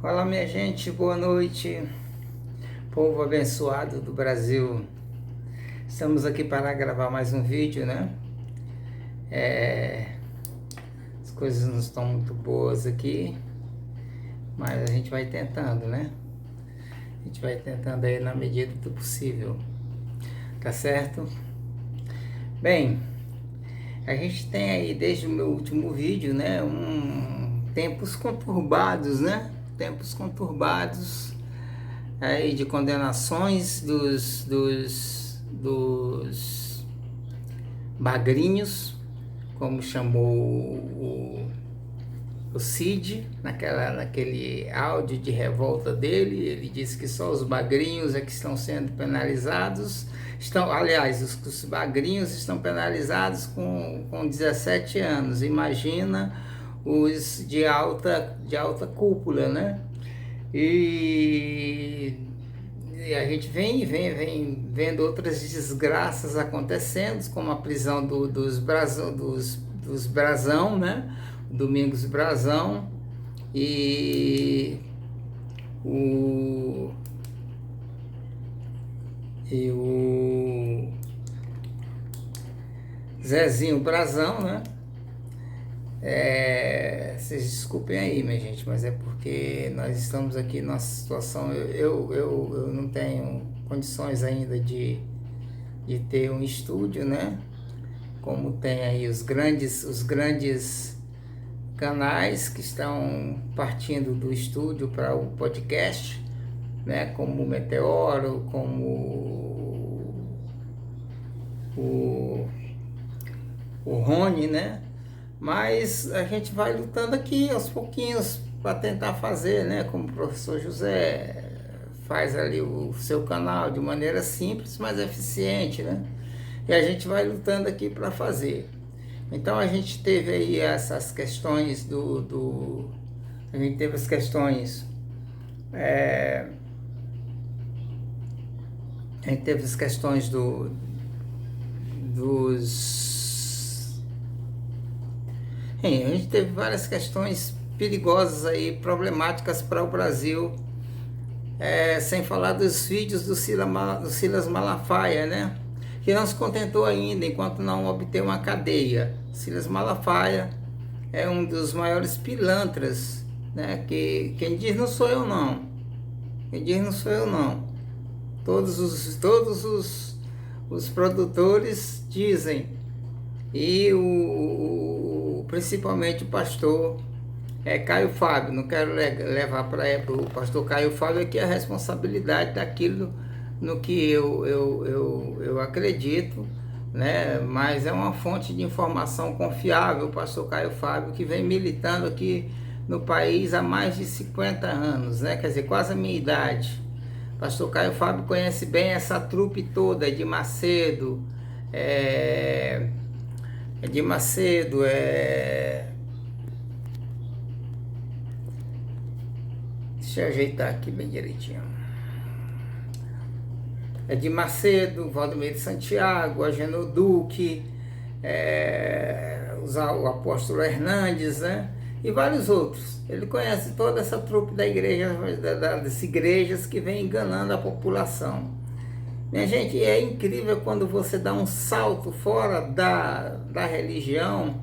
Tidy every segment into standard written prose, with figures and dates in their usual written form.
Fala, minha gente, boa noite, povo abençoado do Brasil. Estamos aqui para gravar mais um vídeo, né? As coisas não estão muito boas aqui, mas a gente vai tentando, né? A gente vai tentando aí na medida do possível, tá certo? Bem, a gente tem aí desde o meu último vídeo, né? Tempos conturbados, né? Tempos conturbados aí de condenações dos bagrinhos, como chamou o Cid, naquele áudio de revolta dele. Ele disse que só os bagrinhos é que estão sendo penalizados. Aliás, os bagrinhos estão penalizados com 17 anos. Imagina os de alta cúpula, né? E a gente vem vendo outras desgraças acontecendo, como a prisão dos Brazão, né? Domingos Brazão e o e o Zezinho Brazão, né? Vocês desculpem aí, minha gente, mas é porque nós estamos aqui numa situação. Eu não tenho condições ainda de ter um estúdio, né? Como tem aí os grandes canais que estão partindo do estúdio para o podcast, né? Como o Meteoro, como o Rony, né? Mas a gente vai lutando aqui aos pouquinhos para tentar fazer, né? Como o professor José faz ali o seu canal de maneira simples, mas eficiente, né? E a gente vai lutando aqui para fazer. Então a gente teve aí essas questões a gente teve as questões a gente teve as questões dos a gente teve várias questões perigosas aí, problemáticas para o Brasil, sem falar dos vídeos do Silas Malafaia, né? Que não se contentou ainda enquanto não obteve uma cadeia. Silas Malafaia é um dos maiores pilantras, né? Que quem diz não sou eu não. Quem diz não sou eu não. Todos os produtores dizem. E principalmente o pastor Caio Fábio. Não quero levar para o pastor Caio Fábio aqui a responsabilidade daquilo no que eu acredito, né? Mas é uma fonte de informação confiável, o pastor Caio Fábio, que vem militando aqui no país há mais de 50 anos, né? Quer dizer, quase a minha idade. O pastor Caio Fábio conhece bem essa trupe toda, de Macedo, de Macedo, deixa eu ajeitar aqui bem direitinho. De Macedo, Valdomiro de Santiago, Agenor Duque, o apóstolo Hernandes, né? E vários outros. Ele conhece toda essa trupe da igreja, das igrejas que vem enganando a população. Minha gente, é incrível quando você dá um salto fora da religião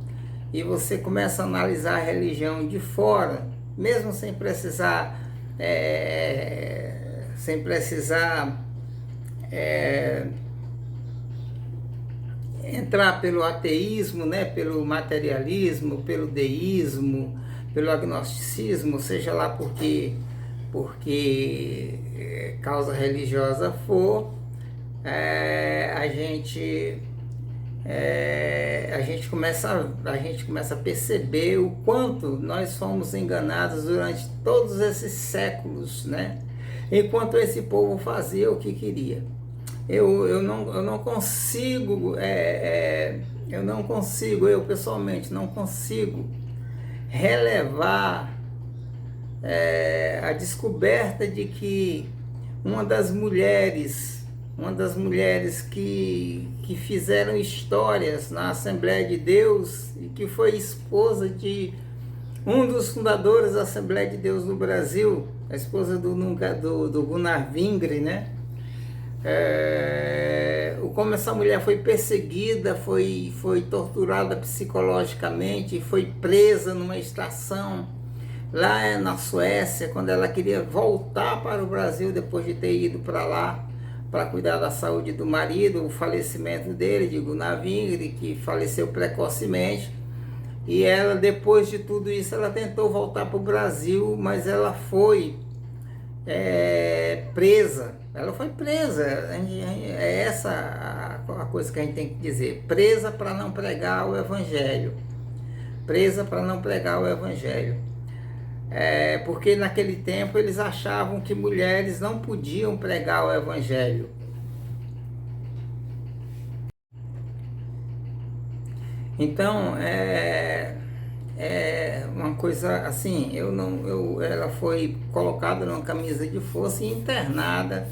e você começa a analisar a religião de fora, mesmo sem precisar entrar pelo ateísmo, né, pelo materialismo, pelo deísmo, pelo agnosticismo, seja lá porque causa religiosa for, a gente a gente começa a perceber o quanto nós fomos enganados durante todos esses séculos, né? Enquanto esse povo fazia o que queria. Eu não consigo, eu pessoalmente não consigo relevar a descoberta de que uma das mulheres que fizeram histórias na Assembleia de Deus e que foi esposa Um dos fundadores da Assembleia de Deus no Brasil, a esposa do Gunnar Vingre, né? Como essa mulher foi perseguida, foi torturada psicologicamente, foi presa numa estação lá na Suécia, quando ela queria voltar para o Brasil depois de ter ido para lá para cuidar da saúde do marido, o falecimento dele, de Gunnar Vingre, que faleceu precocemente. E ela, depois de tudo isso, ela tentou voltar para o Brasil, mas ela foi presa. Ela foi presa. É essa a coisa que a gente tem que dizer. Presa para não pregar o Evangelho. Presa para não pregar o Evangelho. Porque naquele tempo eles achavam que mulheres não podiam pregar o Evangelho. Então, uma coisa assim, ela foi colocada numa camisa de força e internada,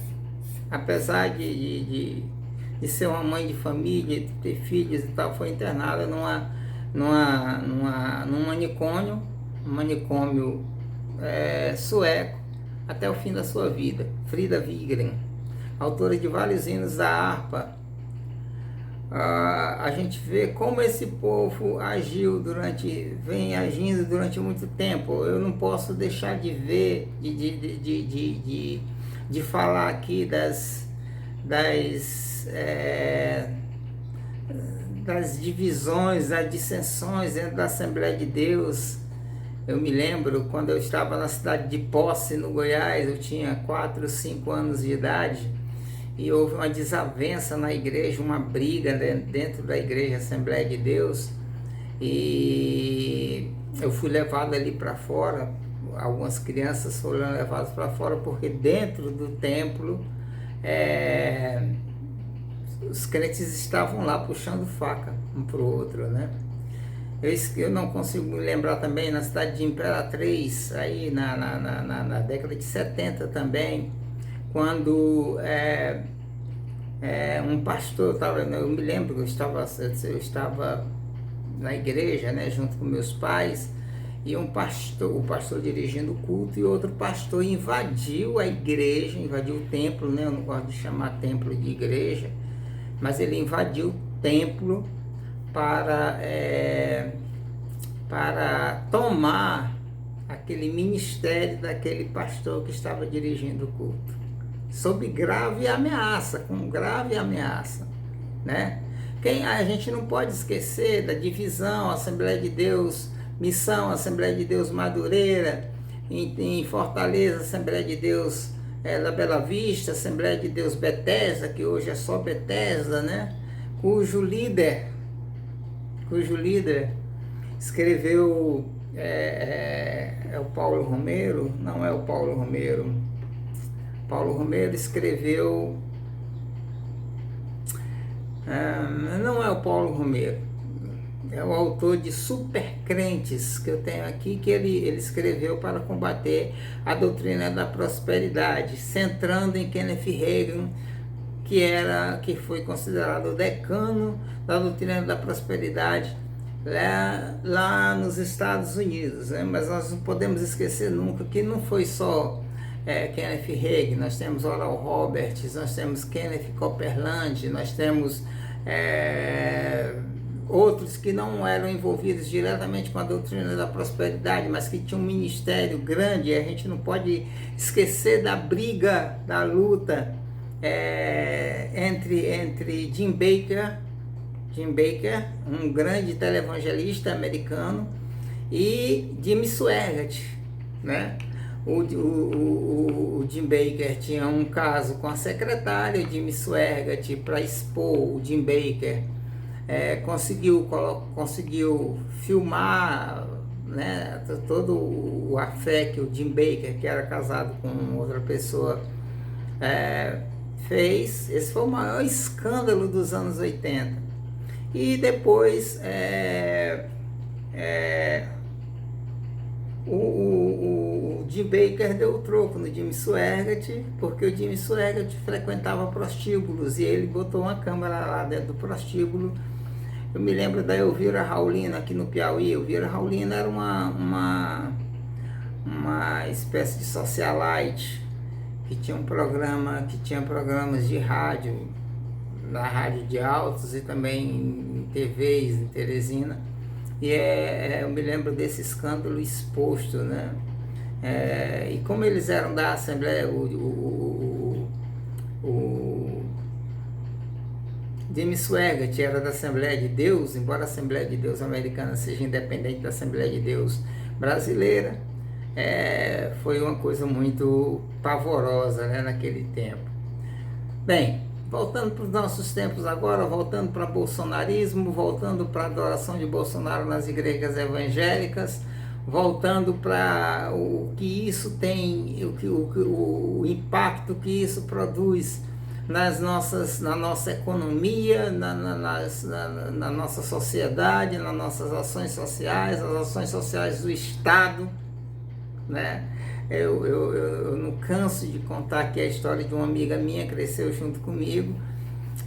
apesar de ser uma mãe de família, de ter filhos e tal, foi internada num manicômio sueco, até o fim da sua vida. Frida Wigren, autora de vários hinos da harpa. A gente vê como esse povo vem agindo durante muito tempo. Eu não posso deixar de ver, de falar aqui das divisões, das dissensões dentro da Assembleia de Deus. Eu me lembro quando eu estava na cidade de Posse, no Goiás, eu tinha 4, 5 anos de idade, e houve uma desavença na igreja, uma briga dentro da igreja Assembleia de Deus, e eu fui levado ali para fora. Algumas crianças foram levadas para fora porque dentro do templo os crentes estavam lá puxando faca um para o outro, né? Eu não consigo me lembrar também, na cidade de Imperatriz, aí na década de 70 também, quando um pastor, eu me lembro que eu estava na igreja, né, junto com meus pais, e o pastor dirigindo o culto, e outro pastor invadiu a igreja, invadiu o templo, né? Eu não gosto de chamar templo de igreja, mas ele invadiu o templo para tomar aquele ministério daquele pastor que estava dirigindo o culto, sob grave ameaça, né? A gente não pode esquecer da divisão, Assembleia de Deus Missão, Assembleia de Deus Madureira, em Fortaleza, Assembleia de Deus da Bela Vista, Assembleia de Deus Bethesda, que hoje é só Bethesda, né? Cujo líder escreveu, é o Paulo Romero? Não é o Paulo Romero. Paulo Romero escreveu, não é o Paulo Romero, é o autor de Supercrentes, que eu tenho aqui, que ele escreveu para combater a doutrina da prosperidade, centrando em Kenneth Hagin, que foi considerado o decano da doutrina da prosperidade lá nos Estados Unidos, né? Mas nós não podemos esquecer nunca que não foi só Kenneth Hagin. Nós temos Oral Roberts, nós temos Kenneth Copeland, nós temos outros que não eram envolvidos diretamente com a doutrina da prosperidade, mas que tinham um ministério grande. E a gente não pode esquecer da briga, da luta entre Jim Baker, um grande televangelista americano, e Jimmy Swaggart, né? O Jim Baker tinha um caso com a secretária, o Jimmy Swaggart, para expor o Jim Baker, conseguiu filmar, né, todo a fé que o Jim Baker, que era casado com outra pessoa, fez. Esse foi o maior escândalo dos anos 80. E depois o Jim Baker deu o troco no Jimmy Swaggart, porque o Jimmy Swaggart frequentava prostíbulos, e ele botou uma câmera lá dentro do prostíbulo Eu me lembro da Elvira Raulina aqui no Piauí. Elvira Raulina era uma espécie de socialite que tinha um programa, que tinha programas de rádio, na Rádio de Altos e também em TVs em Teresina. E eu me lembro desse escândalo exposto, né? E como eles eram da Assembleia, o Jimmy Swaggart era da Assembleia de Deus, embora a Assembleia de Deus americana seja independente da Assembleia de Deus brasileira, foi uma coisa muito pavorosa, né, naquele tempo. Bem, voltando para os nossos tempos agora, voltando para bolsonarismo, voltando para a adoração de Bolsonaro nas igrejas evangélicas, voltando para o que isso tem, o impacto que isso produz na nossa economia, na nossa sociedade, nas nossas ações sociais, as ações sociais do Estado, né? Eu não canso de contar aqui a história de uma amiga minha que cresceu junto comigo,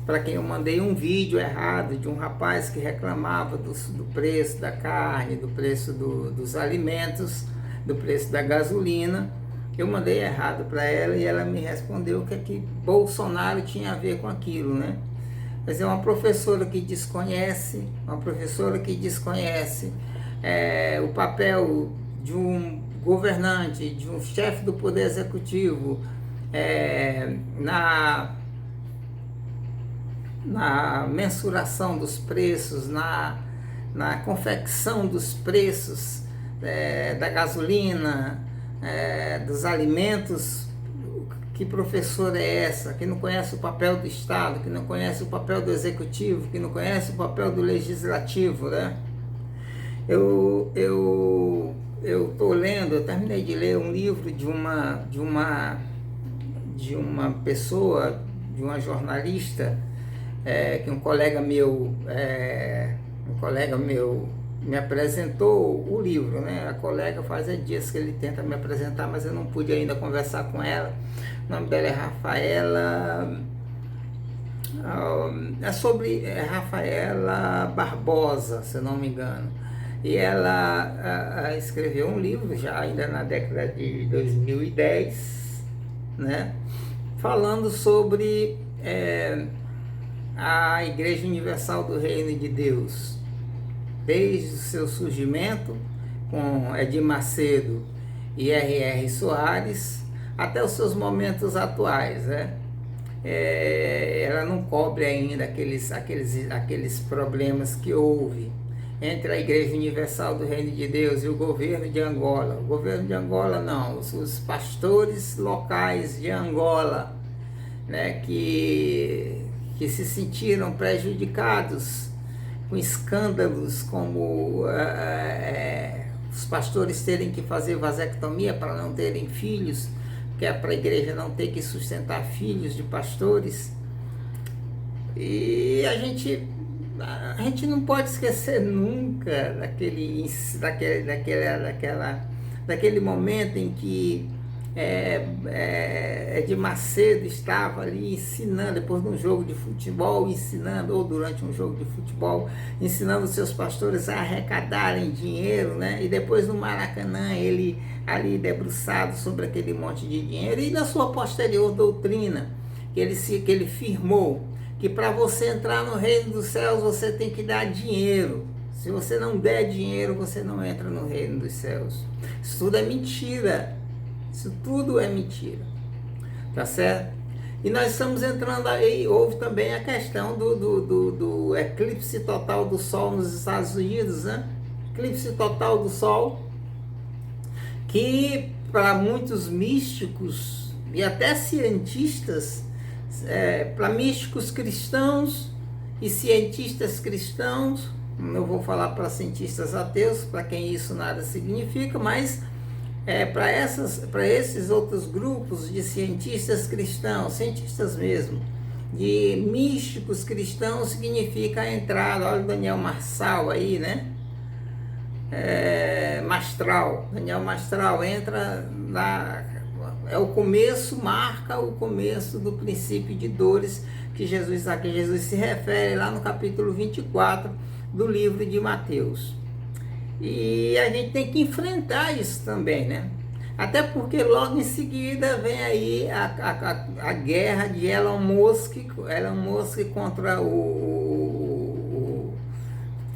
para quem eu mandei um vídeo errado de um rapaz que reclamava do preço da carne, do preço dos alimentos, do preço da gasolina. Eu mandei errado para ela e ela me respondeu que Bolsonaro tinha a ver com aquilo, né? Mas é uma professora que desconhece o papel de um governante, de um chefe do Poder Executivo, na mensuração dos preços, na confecção dos preços da gasolina, dos alimentos. Que professora é essa? Que não conhece o papel do Estado, que não conhece o papel do Executivo, que não conhece o papel do Legislativo, né? Eu estou lendo, eu terminei de ler um livro de uma pessoa, de uma jornalista, que um colega meu me apresentou o livro, né? A colega faz dias que ele tenta me apresentar, mas eu não pude ainda conversar com ela. O nome dela é Rafaela, sobre Rafaela Barbosa, se eu não me engano. E ela escreveu um livro já ainda na década de 2010, né? Falando sobre a Igreja Universal do Reino de Deus, desde o seu surgimento com Edir Macedo e R.R. Soares até os seus momentos atuais, né? Ela não cobre ainda aqueles problemas que houve entre a Igreja Universal do Reino de Deus e o governo de Angola. O governo de Angola não, os pastores locais de Angola, né, que se sentiram prejudicados com escândalos como os pastores terem que fazer vasectomia para não terem filhos, que é para a igreja não ter que sustentar filhos de pastores. E a gente não pode esquecer nunca daquele momento em que Edir Macedo estava ali ensinando, depois de um jogo de futebol, ou durante um jogo de futebol, ensinando seus pastores a arrecadarem dinheiro, né? E depois no Maracanã, ele ali debruçado sobre aquele monte de dinheiro, e na sua posterior doutrina, que ele firmou que para você entrar no reino dos céus, você tem que dar dinheiro. Se você não der dinheiro, você não entra no reino dos céus. Isso tudo é mentira. Isso tudo é mentira, tá certo? E nós estamos entrando aí, houve também a questão do eclipse total do Sol nos Estados Unidos, né? Eclipse total do Sol, que para muitos místicos e até cientistas, para místicos cristãos e cientistas cristãos, não vou falar para cientistas ateus, para quem isso nada significa, mas para esses outros grupos de cientistas cristãos, cientistas mesmo, de místicos cristãos, significa a entrada. Olha o Daniel Marçal aí, né? Daniel Mastral entra o começo, marca o começo do princípio de dores que Jesus se refere lá no capítulo 24 do livro de Mateus. E a gente tem que enfrentar isso também, né? Até porque logo em seguida vem aí a guerra de Elon Musk contra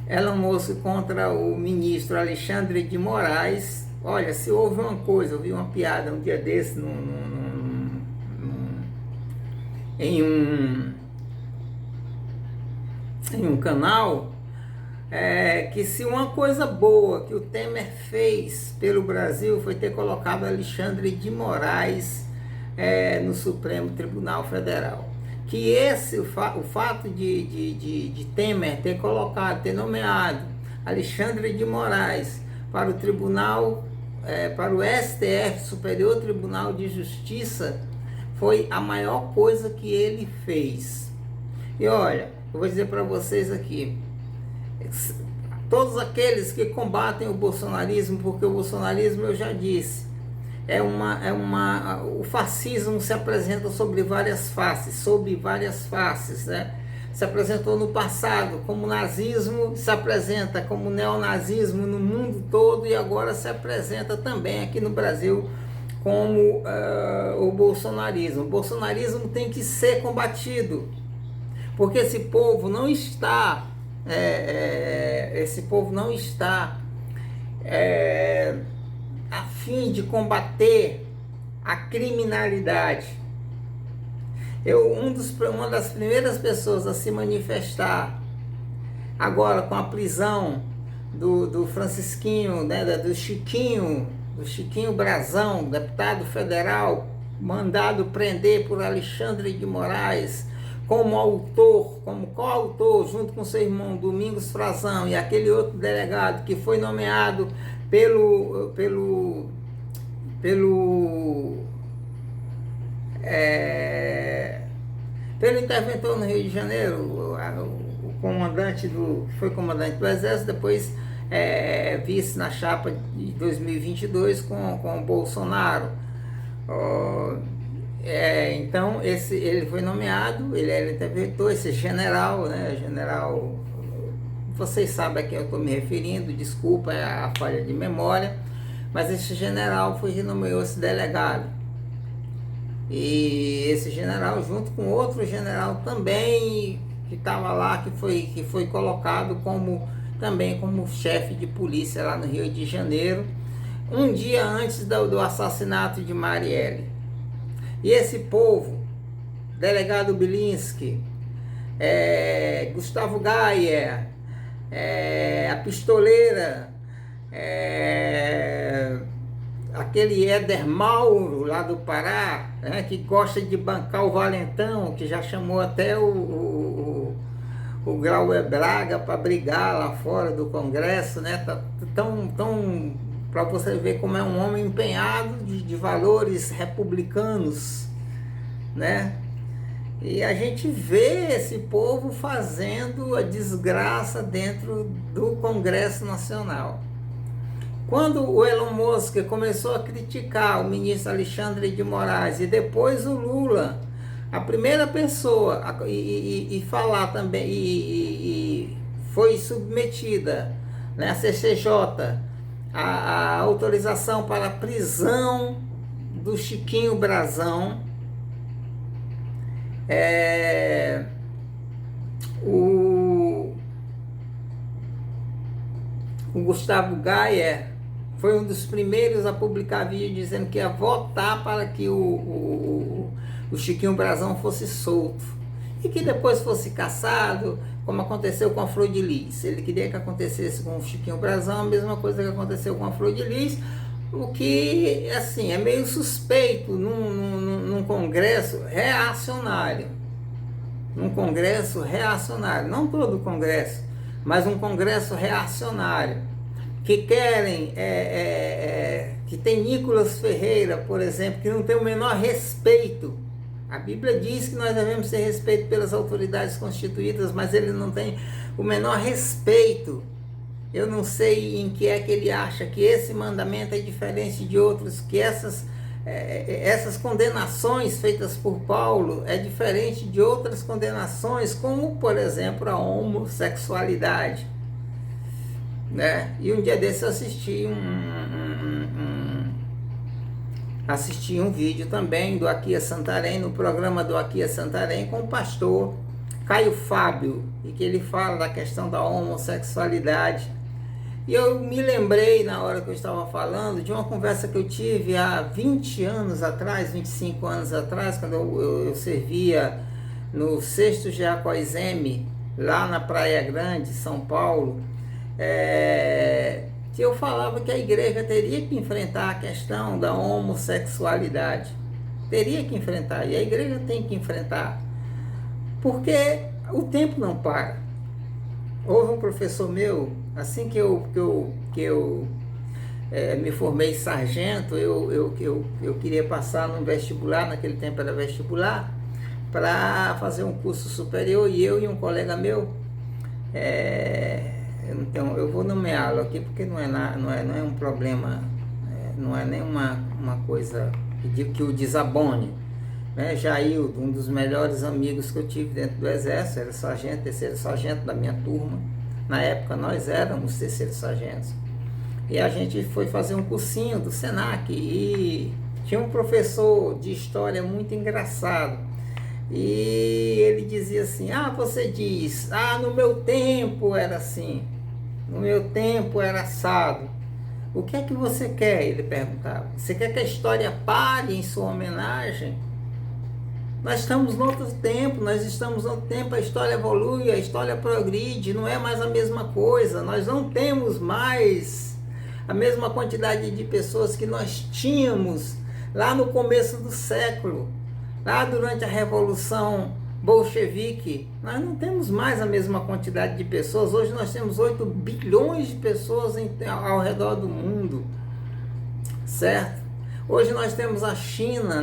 Elon Musk contra o ministro Alexandre de Moraes. Olha, se houve uma coisa, eu vi uma piada um dia desse em um canal, que se uma coisa boa que o Temer fez pelo Brasil foi ter colocado Alexandre de Moraes no Supremo Tribunal Federal. Que o fato de Temer ter nomeado Alexandre de Moraes para o Tribunal, para o STF, Superior Tribunal de Justiça, foi a maior coisa que ele fez. E olha, eu vou dizer para vocês aqui, todos aqueles que combatem o bolsonarismo, porque o bolsonarismo, eu já disse, o fascismo se apresenta sobre várias faces, né? Se apresentou no passado como nazismo, se apresenta como neonazismo no mundo todo e agora se apresenta também aqui no Brasil como o bolsonarismo. O bolsonarismo tem que ser combatido, porque esse povo não está a fim de combater a criminalidade. Uma das primeiras pessoas a se manifestar agora com a prisão do Francisquinho, né, do Chiquinho Brazão, deputado federal, mandado prender por Alexandre de Moraes, como coautor, junto com seu irmão Domingos Frazão e aquele outro delegado que foi nomeado pelo interventor no Rio de Janeiro, o comandante foi comandante do Exército, depois vice na chapa de 2022 com o Bolsonaro. Então ele foi nomeado, ele era interventor, esse general, né, vocês sabem a quem eu estou me referindo, desculpa a falha de memória, mas esse general nomeou esse delegado. E esse general, junto com outro general também que estava lá, que foi colocado também como chefe de polícia lá no Rio de Janeiro, um dia antes do assassinato de Marielle. E esse povo, delegado Bilinski, Gustavo Gaia, a pistoleira, aquele Éder Mauro lá do Pará, né, que gosta de bancar o Valentão, que já chamou até o Glauber Braga para brigar lá fora do Congresso, né? Tão para você ver como é um homem empenhado de valores republicanos, né? E a gente vê esse povo fazendo a desgraça dentro do Congresso Nacional. Quando o Elon Musk começou a criticar o ministro Alexandre de Moraes e depois o Lula, a primeira pessoa e falar também, e foi submetida, né, a CCJ, a autorização para a prisão do Chiquinho Brazão, o Gustavo Gaia foi um dos primeiros a publicar vídeo dizendo que ia votar para que o Chiquinho Brazão fosse solto e que depois fosse cassado, como aconteceu com a Flor de Lis. Ele queria que acontecesse com o Chiquinho Brazão a mesma coisa que aconteceu com a Flor de Lis, o que, assim, é meio suspeito num congresso reacionário. Num congresso reacionário, não todo o congresso, mas um congresso reacionário, que querem, que tem Nicolas Ferreira, por exemplo, que não tem o menor respeito. A Bíblia diz que nós devemos ter respeito pelas autoridades constituídas, mas ele não tem o menor respeito. Eu não sei em que é que ele acha que esse mandamento é diferente de outros, que essas condenações feitas por Paulo é diferente de outras condenações, como, por exemplo, a homossexualidade. né? E um dia desse eu assisti um vídeo também do Aqui é Santarém, no programa do Aqui é Santarém, com o pastor Caio Fábio, e que ele fala da questão da homossexualidade. E eu me lembrei, na hora que eu estava falando, de uma conversa que eu tive há 20 anos atrás, 25 anos atrás, quando eu servia no 6º Giacoizeme, lá na Praia Grande, São Paulo, que eu falava que a igreja teria que enfrentar a questão da homossexualidade. Teria que enfrentar, e a igreja tem que enfrentar, porque o tempo não para. Houve um professor meu, assim que eu me formei sargento, eu queria passar no vestibular, naquele tempo era vestibular, para fazer um curso superior, e eu e um colega meu, então eu vou nomeá-lo aqui porque não é um problema, não é nenhuma uma coisa que o desabone, né? Jaildo, um dos melhores amigos que eu tive dentro do exército, era sargento, 3º sargento da minha turma. Na época nós éramos 3º sargentos, e a gente foi fazer um cursinho do Senac, e tinha um professor de história muito engraçado, e ele dizia assim: você diz, no meu tempo era assim, no meu tempo era assado, o que é que você quer? Ele perguntava. Você quer que a história pare em sua homenagem? Nós estamos no outro tempo, a história evolui, a história progride, não é mais a mesma coisa, nós não temos mais a mesma quantidade de pessoas que nós tínhamos lá no começo do século, lá durante a Revolução Bolchevique. Nós não temos mais a mesma quantidade de pessoas, hoje nós temos 8 bilhões de pessoas ao redor do mundo, certo? Hoje nós temos a China,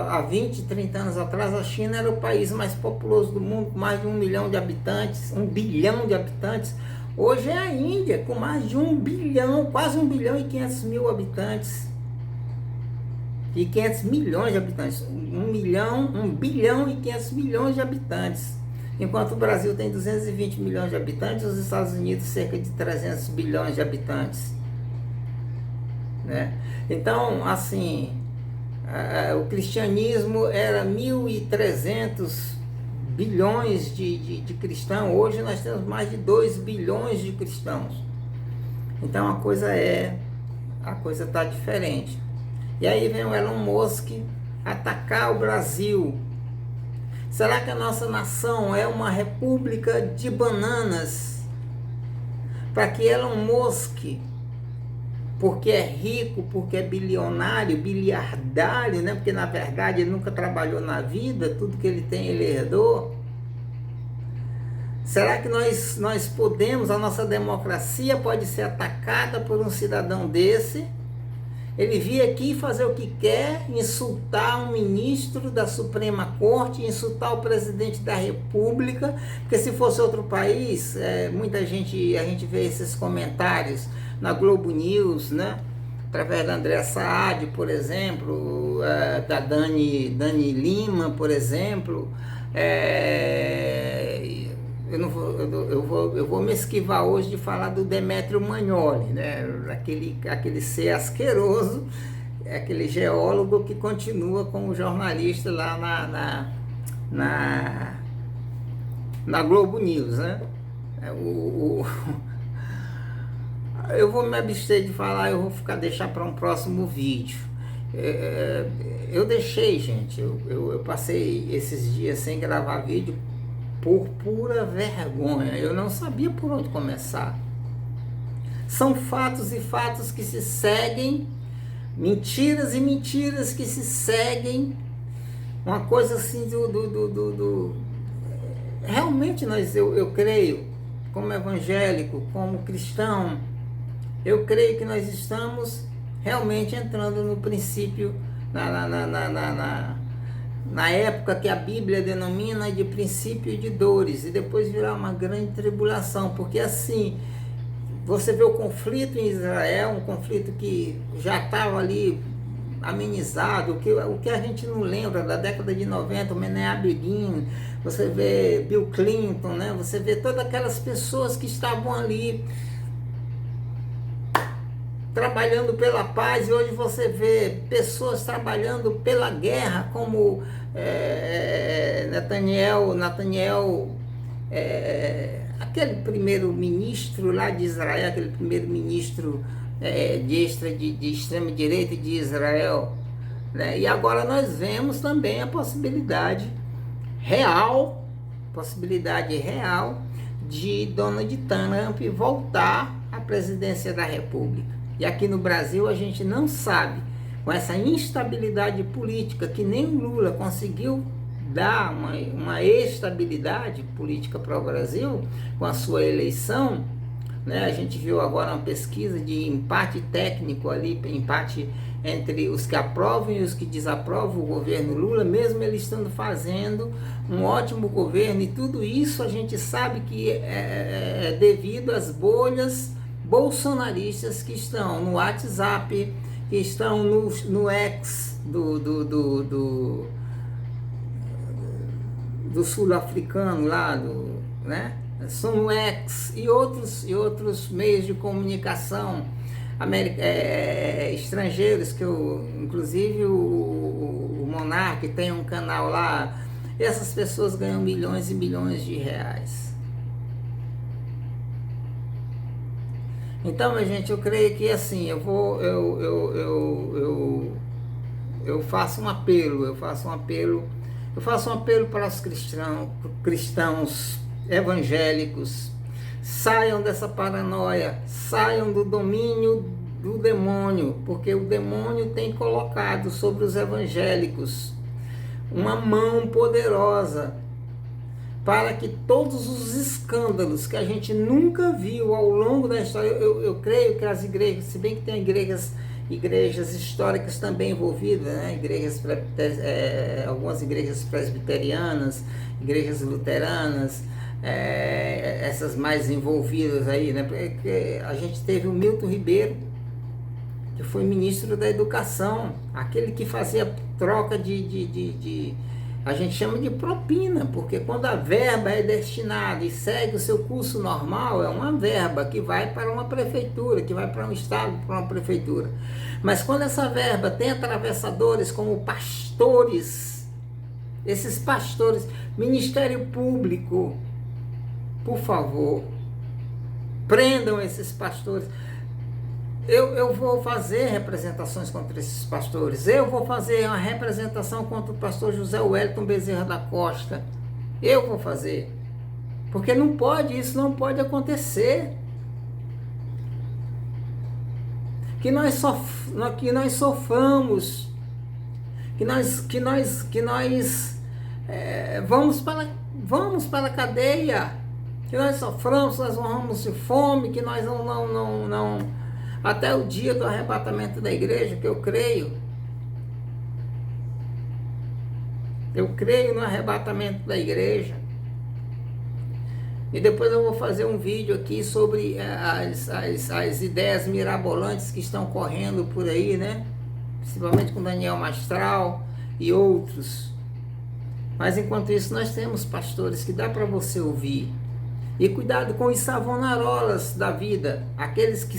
há 20, 30 anos atrás, a China era o país mais populoso do mundo, com mais de 1 milhão de habitantes, 1 bilhão de habitantes. Hoje é a Índia, com mais de 1 bilhão, quase 1 bilhão e 500 mil habitantes. E 500 milhões de habitantes, 1 bilhão e 500 milhões de habitantes. Enquanto o Brasil tem 220 milhões de habitantes, os Estados Unidos cerca de 300 bilhões de habitantes, né? Então, assim, o cristianismo era 1.300 bilhões de cristãos, hoje nós temos mais de 2 bilhões de cristãos. Então a coisa está diferente. E aí vem o Elon Musk atacar o Brasil. Será que a nossa nação é uma república de bananas? Para que Elon Musk, porque é rico, porque é bilionário, biliardário, né? Porque na verdade ele nunca trabalhou na vida, tudo que ele tem ele herdou. Será que nós podemos, a nossa democracia pode ser atacada por um cidadão desse? Ele vir aqui fazer o que quer, insultar um ministro da Suprema Corte, insultar o presidente da República, porque se fosse outro país, a gente vê esses comentários na Globo News, né? Através da Andréa Saad, por exemplo, da Dani Lima, por exemplo. Eu vou me esquivar hoje de falar do Demétrio Magnoli, né? Aquele ser asqueroso, aquele geólogo que continua como jornalista lá na Globo News, né? Eu vou me abster de falar, eu vou deixar para um próximo vídeo. Eu deixei, gente, eu passei esses dias sem gravar vídeo por pura vergonha. Eu não sabia por onde começar. São fatos e fatos que se seguem, mentiras e mentiras que se seguem, uma coisa assim realmente eu creio, como evangélico, como cristão, eu creio que nós estamos realmente entrando no princípio, na época que a Bíblia denomina de princípio de dores, e depois virá uma grande tribulação, porque assim, você vê o conflito em Israel, um conflito que já estava ali amenizado, o que a gente não lembra da década de 90, o Menachem Begin, você vê Bill Clinton, né? Você vê todas aquelas pessoas que estavam ali trabalhando pela paz, e hoje você vê pessoas trabalhando pela guerra, como Netanyahu, aquele primeiro-ministro lá de Israel, aquele primeiro-ministro de extrema-direita de Israel, né? E agora nós vemos também a possibilidade real de Donald Trump voltar à presidência da República. E aqui no Brasil a gente não sabe, com essa instabilidade política que nem o Lula conseguiu dar uma estabilidade política para o Brasil com a sua eleição, né? A gente viu agora uma pesquisa de empate técnico ali, empate entre os que aprovam e os que desaprovam o governo Lula, mesmo eles estando fazendo um ótimo governo, e tudo isso a gente sabe que é devido às bolhas bolsonaristas que estão no WhatsApp, que estão no X do sul-africano lá, né? São no X e outros meios de comunicação estrangeiros, que inclusive o Monark tem um canal lá. Essas pessoas ganham milhões e milhões de reais. Então, minha gente, eu creio que assim, eu faço um apelo para os cristãos evangélicos: saiam dessa paranoia, saiam do domínio do demônio, porque o demônio tem colocado sobre os evangélicos uma mão poderosa para que todos os escândalos que a gente nunca viu ao longo da história, eu creio que as igrejas, se bem que tem igrejas históricas também envolvidas, né? Algumas igrejas presbiterianas, igrejas luteranas, essas mais envolvidas aí, né? Porque a gente teve o Milton Ribeiro, que foi ministro da Educação, aquele que fazia troca a gente chama de propina, porque quando a verba é destinada e segue o seu curso normal, é uma verba que vai para uma prefeitura, que vai para um estado, para uma prefeitura. Mas quando essa verba tem atravessadores como pastores, esses pastores, Ministério Público, por favor, prendam esses pastores. Eu vou fazer representações contra esses pastores. Eu vou fazer uma representação contra o pastor José Wellington Bezerra da Costa. Eu vou fazer. Porque não pode, isso não pode acontecer. Que nós soframos, que nós vamos para a cadeia, que nós soframos, nós morramos de fome, que nós não até o dia do arrebatamento da igreja, que eu creio no arrebatamento da igreja. E depois eu vou fazer um vídeo aqui sobre as ideias mirabolantes que estão correndo por aí, né? Principalmente com Daniel Mastral e outros. Mas enquanto isso, nós temos pastores que dá para você ouvir. E cuidado com os savonarolas da vida, aqueles que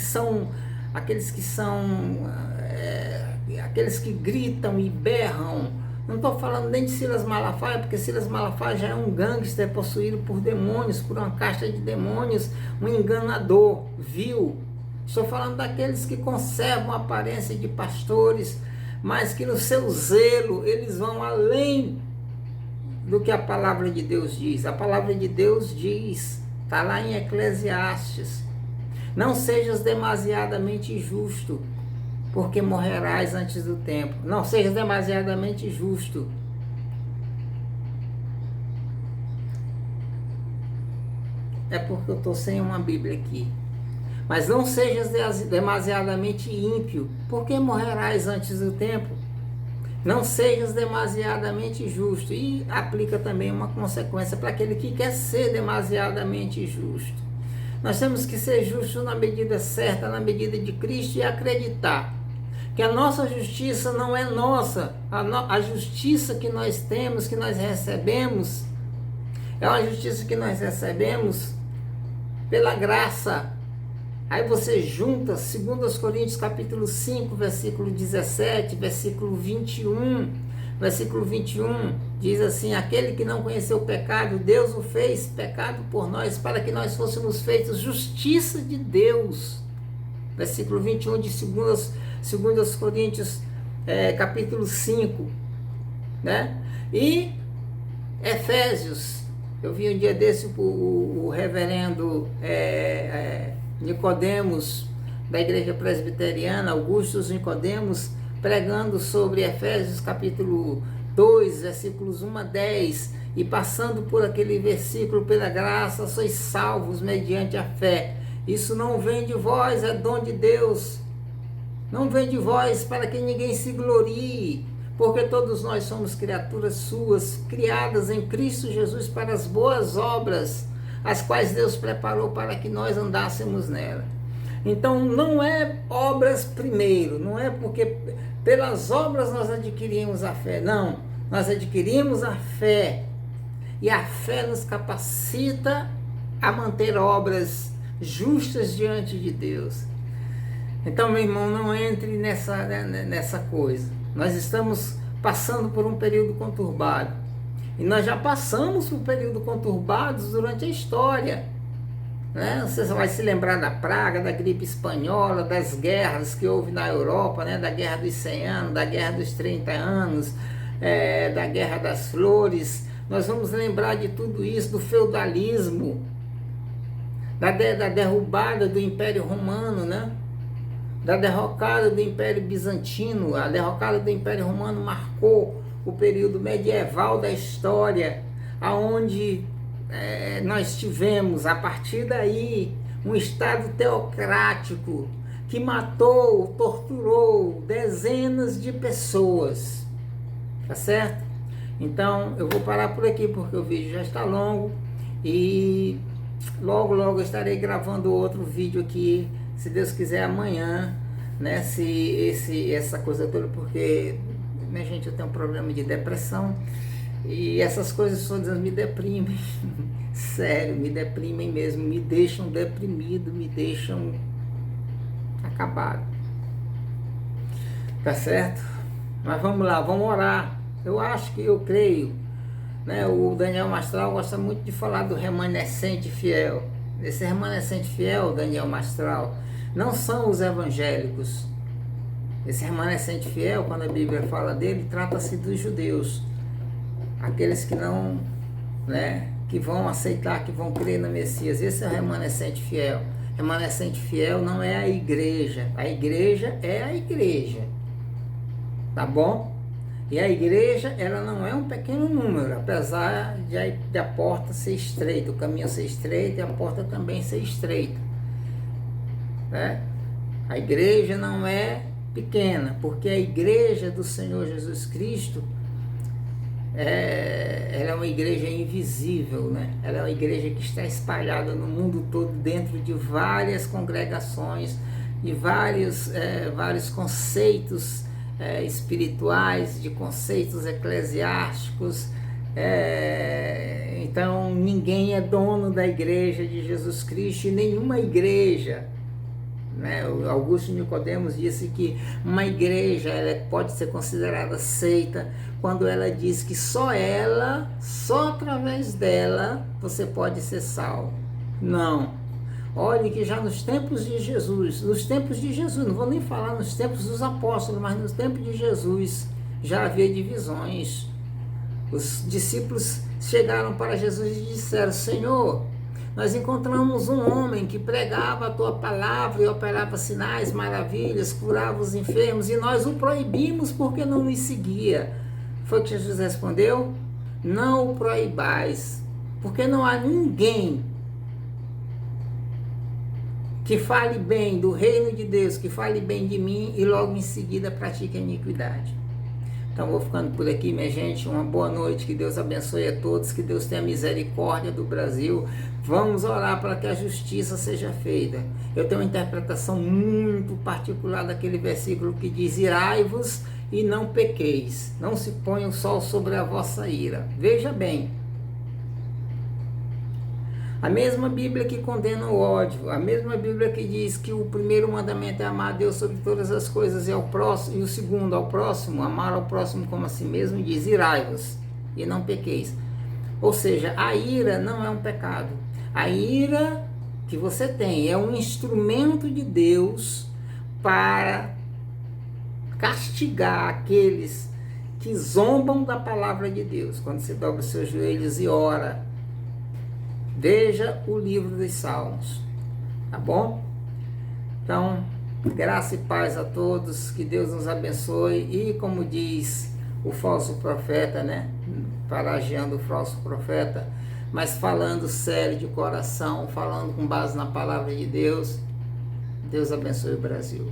gritam e berram. Não estou falando nem de Silas Malafaia, porque Silas Malafaia já é um gangster possuído por demônios, por uma casta de demônios, um enganador, vil. Estou falando daqueles que conservam a aparência de pastores, mas que no seu zelo eles vão além do que a palavra de Deus diz. A palavra de Deus diz, está lá em Eclesiastes: não sejas demasiadamente justo, porque morrerás antes do tempo. Não sejas demasiadamente justo. É porque eu estou sem uma Bíblia aqui. Mas não sejas demasiadamente ímpio, porque morrerás antes do tempo. Não sejas demasiadamente justo. E aplica também uma consequência para aquele que quer ser demasiadamente justo. Nós temos que ser justos na medida certa, na medida de Cristo, e acreditar que a nossa justiça não é nossa. A justiça que nós temos, que nós recebemos, é uma justiça que nós recebemos pela graça Aí você junta 2 Coríntios capítulo 5, versículo 17, versículo 21. Versículo 21 diz assim: aquele que não conheceu o pecado, Deus o fez pecado por nós, para que nós fôssemos feitos justiça de Deus. Versículo 21 de 2 Coríntios capítulo 5, né? E Efésios, eu vi um dia desse o reverendo Nicodemos, da igreja presbiteriana, Augustus Nicodemos, pregando sobre Efésios capítulo 2, versículos 1 a 10, e passando por aquele versículo: pela graça sois salvos mediante a fé. Isso não vem de vós, é dom de Deus. Não vem de vós para que ninguém se glorie, porque todos nós somos criaturas suas, criadas em Cristo Jesus para as boas obras, as quais Deus preparou para que nós andássemos nela. Então não é obras primeiro, não é porque pelas obras nós adquirimos a fé, não, nós adquirimos a fé, e a fé nos capacita a manter obras justas diante de Deus. Então, meu irmão, não entre nessa coisa. Nós estamos passando por um período conturbado. E nós já passamos por períodos conturbados durante a história, né? Você vai se lembrar da praga, da gripe espanhola, das guerras que houve na Europa, né? Da guerra dos 100 anos, da guerra dos 30 anos, da guerra das flores. Nós vamos lembrar de tudo isso, do feudalismo, da derrubada do Império Romano, né? Da derrocada do Império Bizantino. A derrocada do Império Romano marcou o período medieval da história, aonde nós tivemos, a partir daí, um Estado teocrático que matou, torturou dezenas de pessoas, tá certo? Então, eu vou parar por aqui, porque o vídeo já está longo, e logo eu estarei gravando outro vídeo aqui, se Deus quiser, amanhã, né? Essa coisa toda, porque, minha gente, eu tenho um problema de depressão, e essas coisas todas me deprimem, sério, me deprimem mesmo, me deixam deprimido, me deixam acabado, tá certo? Mas vamos lá, vamos orar. Eu creio, né? O Daniel Mastral gosta muito de falar do remanescente fiel. Esse remanescente fiel, Daniel Mastral, não são os evangélicos. Esse remanescente fiel, quando a Bíblia fala dele, trata-se dos judeus, aqueles que não, né, que vão aceitar, que vão crer no Messias. Esse é o remanescente fiel. Remanescente fiel não é a igreja é a igreja, tá bom? E a igreja, ela não é um pequeno número, apesar de a porta ser estreita, o caminho ser estreito e a porta também ser estreita, né? A igreja não é pequena, porque a igreja do Senhor Jesus Cristo, ela é uma igreja invisível, né? Ela é uma igreja que está espalhada no mundo todo, dentro de várias congregações e vários conceitos espirituais, de conceitos eclesiásticos. Então ninguém é dono da igreja de Jesus Cristo, e nenhuma igreja, né? O Augusto Nicodemos disse que uma igreja, ela pode ser considerada seita quando ela diz que só através dela você pode ser salvo. Não. Olhe que já nos tempos de Jesus, não vou nem falar nos tempos dos apóstolos, mas nos tempos de Jesus já havia divisões. Os discípulos chegaram para Jesus e disseram: Senhor, nós encontramos um homem que pregava a tua palavra e operava sinais, maravilhas, curava os enfermos, e nós o proibimos porque não nos seguia. Foi o que Jesus respondeu: não o proibais, porque não há ninguém que fale bem do reino de Deus, que fale bem de mim e logo em seguida pratique a iniquidade. Então vou ficando por aqui, minha gente. Uma boa noite, que Deus abençoe a todos, que Deus tenha misericórdia do Brasil. Vamos orar para que a justiça seja feita. Eu tenho uma interpretação muito particular daquele versículo que diz: irai-vos e não pequeis, não se ponha o sol sobre a vossa ira. Veja bem, A mesma Bíblia que condena o ódio, a mesma Bíblia que diz que o primeiro mandamento é amar a Deus sobre todas as coisas e ao próximo, e o segundo ao próximo, amar ao próximo como a si mesmo, diz: irai-vos e não pequeis. Ou seja, a ira não é um pecado. A ira que você tem é um instrumento de Deus para castigar aqueles que zombam da palavra de Deus. Quando você dobra os seus joelhos e ora, veja o livro dos Salmos, tá bom? Então, graça e paz a todos, que Deus nos abençoe. E como diz o falso profeta, né? Paragiando o falso profeta, mas falando sério de coração, falando com base na palavra de Deus. Deus abençoe o Brasil.